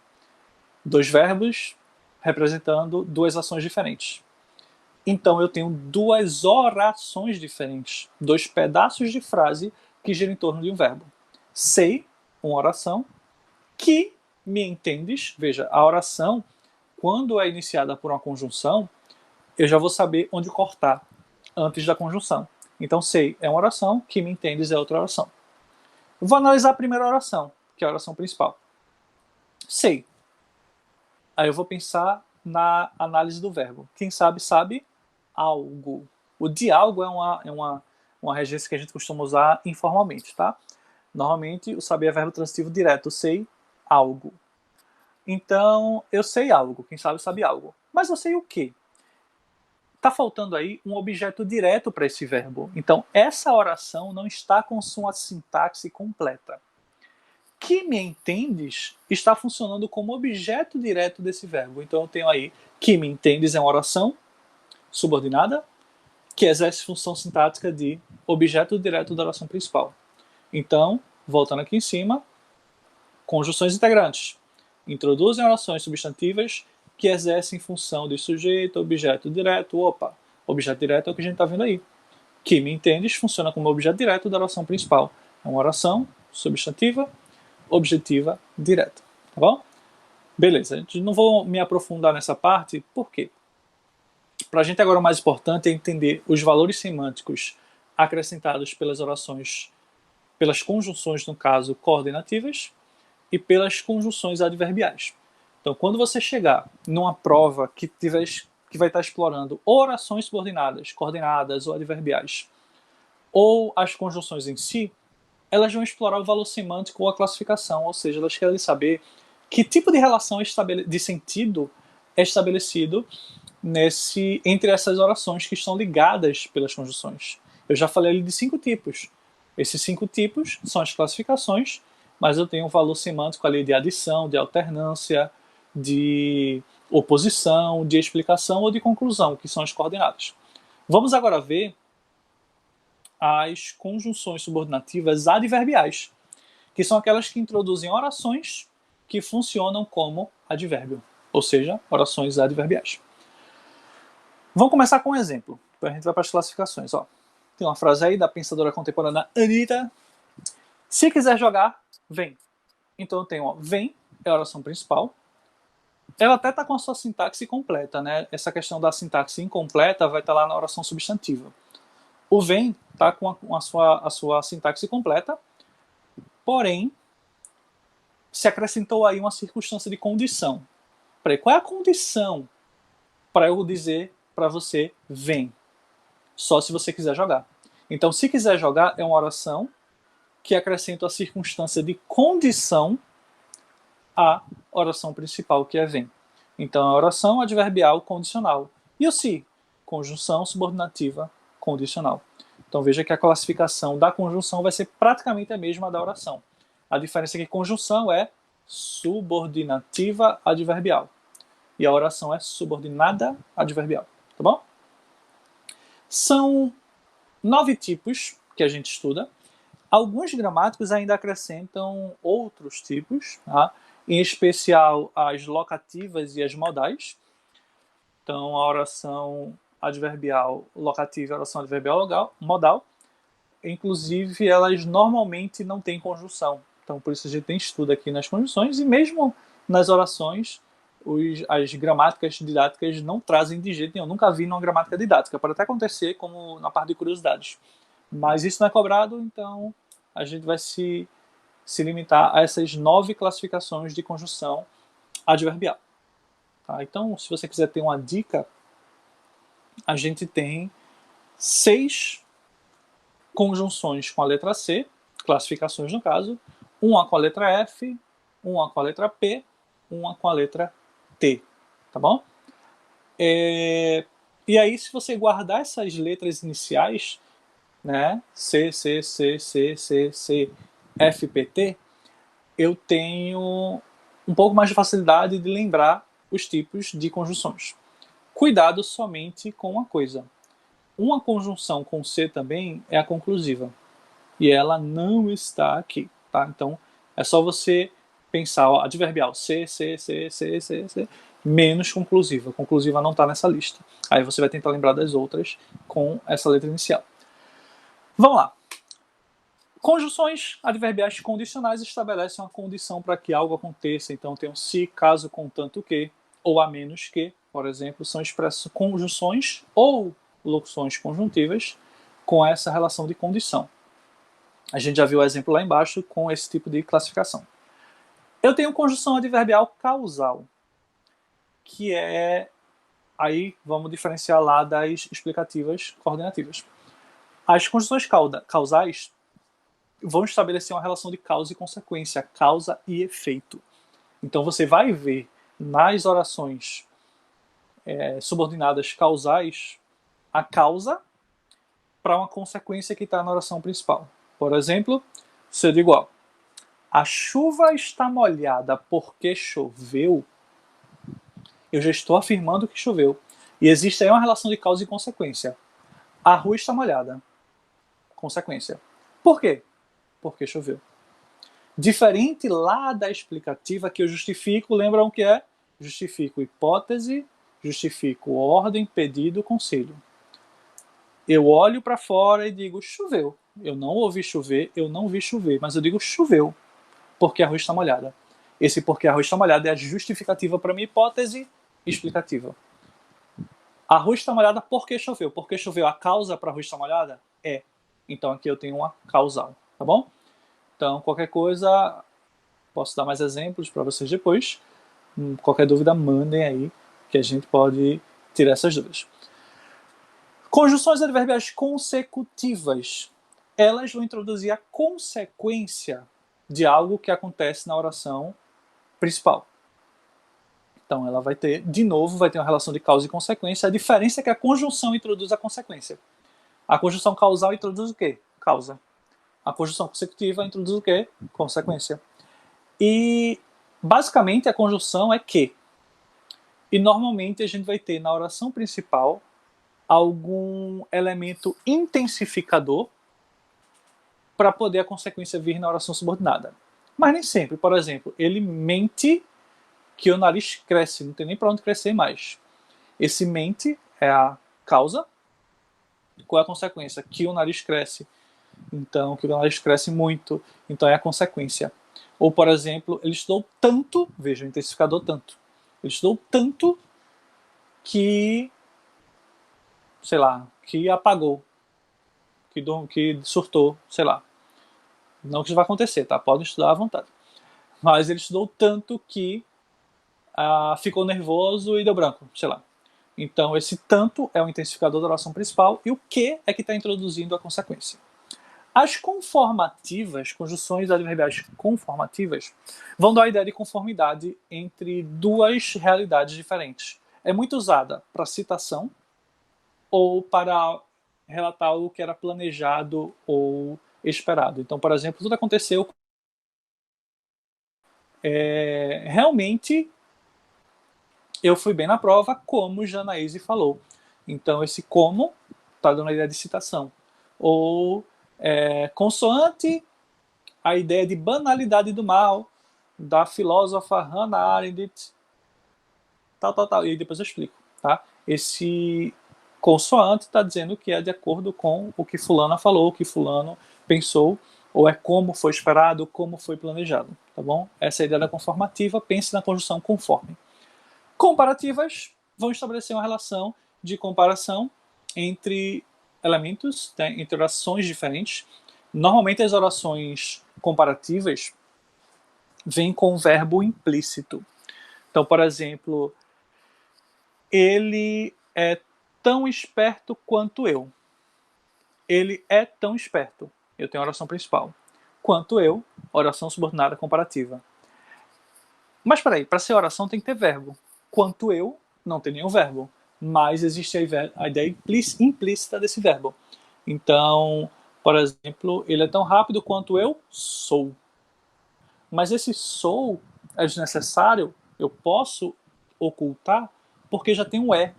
Dois verbos representando duas ações diferentes. Então eu tenho duas orações diferentes, dois pedaços de frase que giram em torno de um verbo. Sei, uma oração, que me entendes. Veja, a oração, quando é iniciada por uma conjunção, eu já vou saber onde cortar antes da conjunção. Então, sei é uma oração, que me entendes é outra oração. Eu vou analisar a primeira oração, que é a oração principal. Sei. Aí eu vou pensar na análise do verbo. Quem sabe, sabe algo. O de algo é uma regência que a gente costuma usar informalmente, tá? Normalmente, o saber é verbo transitivo direto. Sei algo. Então, eu sei algo. Quem sabe, sabe algo. Mas eu sei o quê? Está faltando aí um objeto direto para esse verbo. Então, essa oração não está com sua sintaxe completa. Que me entendes está funcionando como objeto direto desse verbo. Então, eu tenho aí que me entendes é uma oração subordinada que exerce função sintática de objeto direto da oração principal. Então, voltando aqui em cima, conjunções integrantes. Introduzem orações substantivas que exercem função de sujeito, objeto direto. Opa, objeto direto é o que a gente está vendo aí. Que me entendes funciona como objeto direto da oração principal. É uma oração substantiva, objetiva, direta. Tá bom? Beleza, a gente não vou me aprofundar nessa parte, por quê? Para a gente agora o mais importante é entender os valores semânticos acrescentados pelas orações, pelas conjunções, no caso, coordenativas, e pelas conjunções adverbiais. Então, quando você chegar numa prova que vai estar explorando orações subordinadas, coordenadas ou adverbiais, ou as conjunções em si, elas vão explorar o valor semântico ou a classificação, ou seja, elas querem saber que tipo de relação de sentido é estabelecido entre essas orações que estão ligadas pelas conjunções. Eu já falei ali de 5 tipos. Esses 5 tipos são as classificações, mas eu tenho um valor semântico ali de adição, de alternância, de oposição, de explicação ou de conclusão, que são as coordenadas. Vamos agora ver as conjunções subordinativas adverbiais, que são aquelas que introduzem orações que funcionam como advérbio, ou seja, orações adverbiais. Vamos começar com um exemplo, depois a gente vai para as classificações. Ó, tem uma frase aí da pensadora contemporânea Anitta. Se quiser jogar, vem. Então eu tenho, ó, vem é a oração principal. Ela até está com a sua sintaxe completa, né? Essa questão da sintaxe incompleta vai estar lá na oração substantiva. O vem está com a sua sintaxe completa, porém, se acrescentou aí uma circunstância de condição. Peraí, qual é a condição para eu dizer para você vem? Só se você quiser jogar. Então, se quiser jogar, é uma oração que acrescenta a circunstância de condição à oração principal, que é vem. Então, a oração adverbial condicional. E o se? Conjunção subordinativa condicional. Então, veja que a classificação da conjunção vai ser praticamente a mesma da oração. A diferença é que conjunção é subordinativa adverbial. E a oração é subordinada adverbial. Tá bom? São 9 tipos que a gente estuda. Alguns gramáticos ainda acrescentam outros tipos, tá? Em especial as locativas e as modais. Então, a oração adverbial locativa e a oração adverbial modal, inclusive, elas normalmente não têm conjunção. Então, por isso a gente tem estudo aqui nas conjunções, e mesmo nas orações, as gramáticas didáticas não trazem de jeito nenhum. Eu nunca vi numa gramática didática. Pode até acontecer, como na parte de curiosidades. Mas isso não é cobrado, então a gente vai se limitar a essas 9 classificações de conjunção adverbial. Tá? Então, se você quiser ter uma dica, a gente tem 6 conjunções com a letra C, classificações no caso, uma com a letra F, uma com a letra P, uma com a letra T. Tá bom? E aí, se você guardar essas letras iniciais, né, C, C, C, C, C, C, F, P, T, eu tenho um pouco mais de facilidade de lembrar os tipos de conjunções. Cuidado somente com uma coisa. Uma conjunção com C também é a conclusiva. E ela não está aqui. Tá? Então, é só você pensar, ó, adverbial se, menos conclusiva. Conclusiva não está nessa lista. Aí você vai tentar lembrar das outras com essa letra inicial. Vamos lá. Conjunções adverbiais condicionais estabelecem uma condição para que algo aconteça. Então tem um se, caso, contanto que, ou a menos que, por exemplo, são expressas conjunções ou locuções conjuntivas com essa relação de condição. A gente já viu o exemplo lá embaixo com esse tipo de classificação. Eu tenho conjunção adverbial causal, que é... Aí vamos diferenciar lá das explicativas coordenativas. As conjunções causais vão estabelecer uma relação de causa e consequência, causa e efeito. Então você vai ver nas orações subordinadas causais a causa para uma consequência que está na oração principal. Por exemplo, se eu digo, ó, a chuva está molhada porque choveu, eu já estou afirmando que choveu. E existe aí uma relação de causa e consequência. A rua está molhada. Consequência. Por quê? Porque choveu. Diferente lá da explicativa que eu justifico, lembram o que é? Justifico hipótese, justifico ordem, pedido, conselho. Eu olho para fora e digo choveu. Eu não ouvi chover, eu não vi chover, mas eu digo choveu, porque a rua está molhada. Esse porque a rua está molhada é a justificativa para minha hipótese explicativa. A rua está molhada porque choveu. Porque choveu, a causa para a rua estar molhada? É. Então aqui eu tenho uma causal, tá bom? Então qualquer coisa, posso dar mais exemplos para vocês depois. Qualquer dúvida, mandem aí, que a gente pode tirar essas dúvidas. Conjunções adverbiais consecutivas. Elas vão introduzir a consequência de algo que acontece na oração principal. Então ela vai ter, de novo, vai ter uma relação de causa e consequência. A diferença é que a conjunção introduz a consequência. A conjunção causal introduz o quê? Causa. A conjunção consecutiva introduz o quê? Consequência. E, basicamente, a conjunção é que. E, normalmente, a gente vai ter na oração principal algum elemento intensificador para poder a consequência vir na oração subordinada. Mas nem sempre. Por exemplo, ele mente que o nariz cresce, não tem nem para onde crescer mais. Esse mente é a causa. Qual é a consequência? Que o nariz cresce. Então, que o nariz cresce muito. Então, é a consequência. Ou, por exemplo, ele estudou tanto, veja, o intensificador tanto. Ele estudou tanto que, sei lá, que apagou, que surtou, sei lá. Não que isso vai acontecer, tá? Pode estudar à vontade. Mas ele estudou tanto que ficou nervoso e deu branco, sei lá. Então, esse tanto é o intensificador da oração principal e o que é que está introduzindo a consequência. As conformativas, conjunções adverbiais conformativas, vão dar a ideia de conformidade entre duas realidades diferentes. É muito usada para citação ou para relatar algo que era planejado ou esperado. Então, por exemplo, tudo aconteceu. Realmente, eu fui bem na prova, como Janaíse falou. Então, esse como está dando a ideia de citação. Ou consoante a ideia de banalidade do mal da filósofa Hannah Arendt, tal. E depois eu explico, tá? Esse consoante está dizendo que é de acordo com o que fulana falou, o que fulano pensou, ou é como foi esperado, como foi planejado, tá bom? Essa é a ideia da conformativa, pense na conjunção conforme. Comparativas vão estabelecer uma relação de comparação entre elementos, né, entre orações diferentes. Normalmente as orações comparativas vêm com o verbo implícito. Então, por exemplo, ele é tão esperto quanto eu. Ele é tão esperto. Eu tenho a oração principal. Quanto eu, oração subordinada comparativa. Mas peraí, para ser oração tem que ter verbo. Quanto eu, não tem nenhum verbo. Mas existe a ideia implícita desse verbo. Então, por exemplo, ele é tão rápido quanto eu sou. Mas esse sou é desnecessário, eu posso ocultar, porque já tem um é.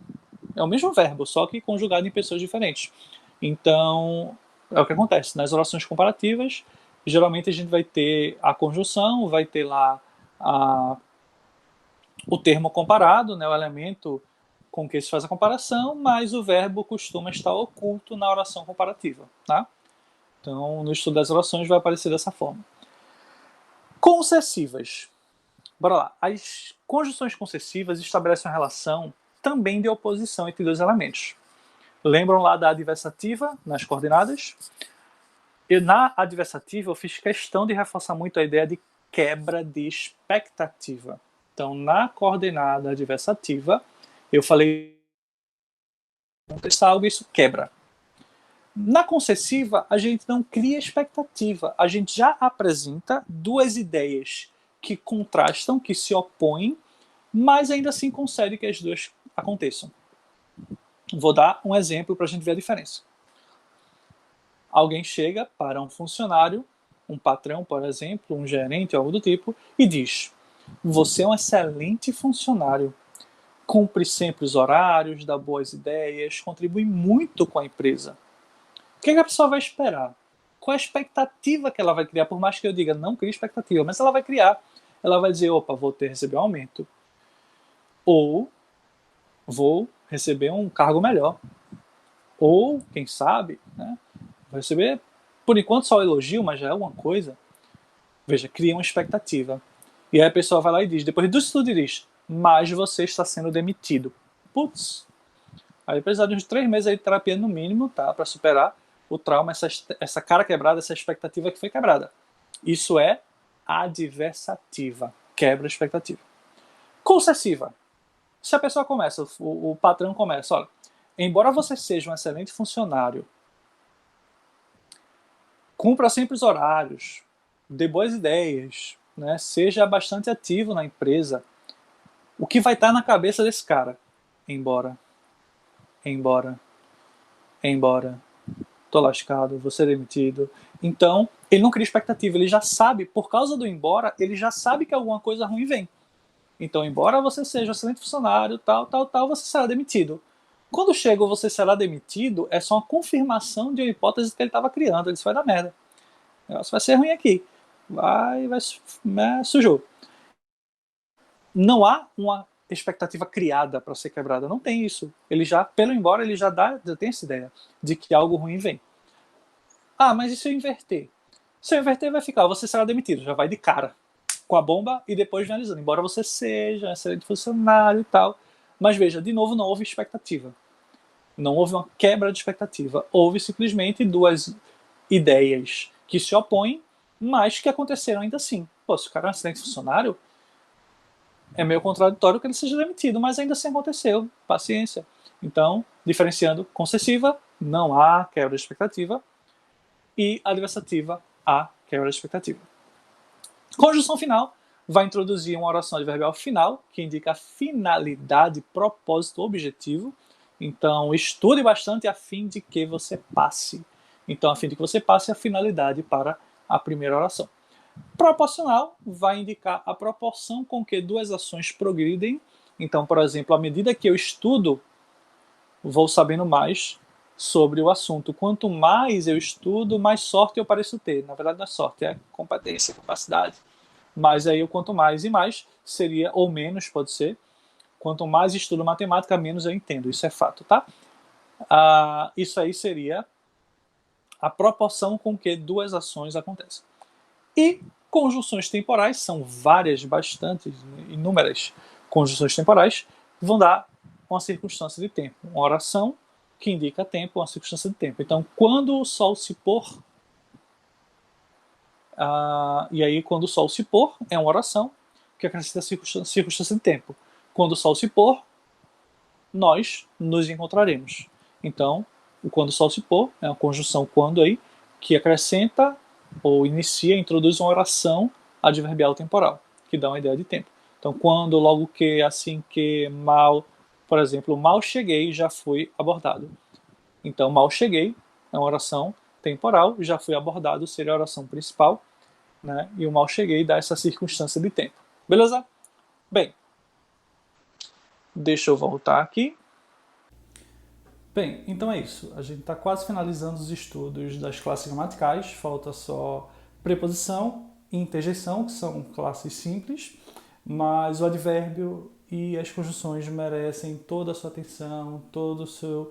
É o mesmo verbo, só que conjugado em pessoas diferentes. Então, é o que acontece. Nas orações comparativas, geralmente a gente vai ter a conjunção, vai ter lá o termo comparado, né, o elemento com que se faz a comparação, mas o verbo costuma estar oculto na oração comparativa. Tá? Então, no estudo das orações vai aparecer dessa forma. Concessivas. Bora lá. As conjunções concessivas estabelecem uma relação também de oposição entre dois elementos. Lembram lá da adversativa nas coordenadas? E na adversativa eu fiz questão de reforçar muito a ideia de quebra de expectativa. Então, na coordenada adversativa, eu falei acontecer algo e isso quebra. Na concessiva, a gente não cria expectativa. A gente já apresenta duas ideias que contrastam, que se opõem, mas ainda assim concede que as duas aconteçam. Vou dar um exemplo para a gente ver a diferença. Alguém chega para um funcionário, um patrão, por exemplo, um gerente, algo do tipo, e diz: você é um excelente funcionário, cumpre sempre os horários, dá boas ideias, contribui muito com a empresa. O que a pessoa vai esperar? Qual a expectativa que ela vai criar? Por mais que eu diga, não crie expectativa, mas ela vai criar. Ela vai dizer, opa, vou receber um aumento. Ou vou receber um cargo melhor. Ou, quem sabe, né, vou receber, por enquanto, só elogio, mas já é alguma coisa. Veja, cria uma expectativa. E aí a pessoa vai lá e diz, depois disso tudo diz, mas você está sendo demitido. Putz. Aí precisar de uns 3 meses aí de terapia no mínimo, tá, para superar o trauma, essa cara quebrada, essa expectativa que foi quebrada. Isso é adversativa, quebra a expectativa. Concessiva. Se a pessoa começa, o patrão começa, olha, embora você seja um excelente funcionário, cumpra sempre os horários, dê boas ideias, né, seja bastante ativo na empresa, o que vai estar na cabeça desse cara? Embora, tô lascado, vou ser demitido. Então, ele não cria expectativa, ele já sabe, por causa do embora, ele já sabe que alguma coisa ruim vem. Então, embora você seja um excelente funcionário, tal, você será demitido. Quando chega o você será demitido, é só uma confirmação de uma hipótese que ele estava criando. Ele disse, vai dar merda. O negócio vai ser ruim aqui. Vai, sujou. Não há uma expectativa criada para ser quebrada. Não tem isso. Ele já, pelo embora, ele já tem essa ideia de que algo ruim vem. Ah, mas e se eu inverter? Se eu inverter, vai ficar, você será demitido. Já vai de cara com a bomba e depois finalizando. Embora você seja um excelente funcionário e tal. Mas veja, de novo, não houve expectativa. Não houve uma quebra de expectativa. Houve simplesmente duas ideias que se opõem, mas que aconteceram ainda assim. Pô, se o cara é um excelente funcionário, é meio contraditório que ele seja demitido, mas ainda assim aconteceu. Paciência. Então, diferenciando concessiva, não há quebra de expectativa, e adversativa, há quebra de expectativa. Conjunção final vai introduzir uma oração adverbial final, que indica a finalidade, propósito, objetivo. Então, estude bastante a fim de que você passe. Então, a fim de que você passe a finalidade para a primeira oração. Proporcional vai indicar a proporção com que duas ações progridem. Então, por exemplo, à medida que eu estudo, vou sabendo mais sobre o assunto. Quanto mais eu estudo, mais sorte eu pareço ter. Na verdade, não é sorte, é competência, capacidade. Mas aí, quanto mais e mais, seria, ou menos, pode ser. Quanto mais estudo matemática, menos eu entendo. Isso é fato, tá? Isso aí seria a proporção com que duas ações acontecem. E conjunções temporais, são várias, bastante, inúmeras conjunções temporais, vão dar uma circunstância de tempo. Uma oração que indica tempo, uma circunstância de tempo. Então, quando o sol se pôr, e aí quando o sol se pôr, é uma oração que acrescenta a circunstância de tempo. Quando o sol se pôr, nós nos encontraremos. Então, o quando o sol se pôr é uma conjunção quando aí, que acrescenta ou inicia, introduz uma oração adverbial temporal, que dá uma ideia de tempo. Então, quando, logo que, assim que, mal, por exemplo, mal cheguei, já fui abordado. Então, mal cheguei é uma oração temporal, já fui abordado seria a oração principal, né? E o mal cheguei dá essa circunstância de tempo. Beleza? Bem, deixa eu voltar aqui. Bem, então é isso. A gente está quase finalizando os estudos das classes gramaticais. Falta só preposição e interjeição, que são classes simples. mas o advérbio e as conjunções merecem toda a sua atenção, todo o seu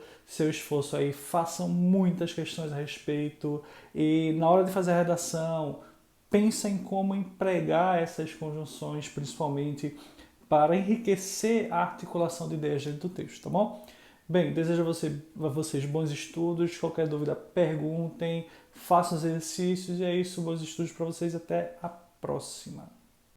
esforço aí. Façam muitas questões a respeito e na hora de fazer a redação, pensa em como empregar essas conjunções, principalmente para enriquecer a articulação de ideias dentro do texto, tá bom? Bem, desejo a vocês bons estudos. Qualquer dúvida, perguntem, façam os exercícios. E é isso, bons estudos para vocês. Até a próxima.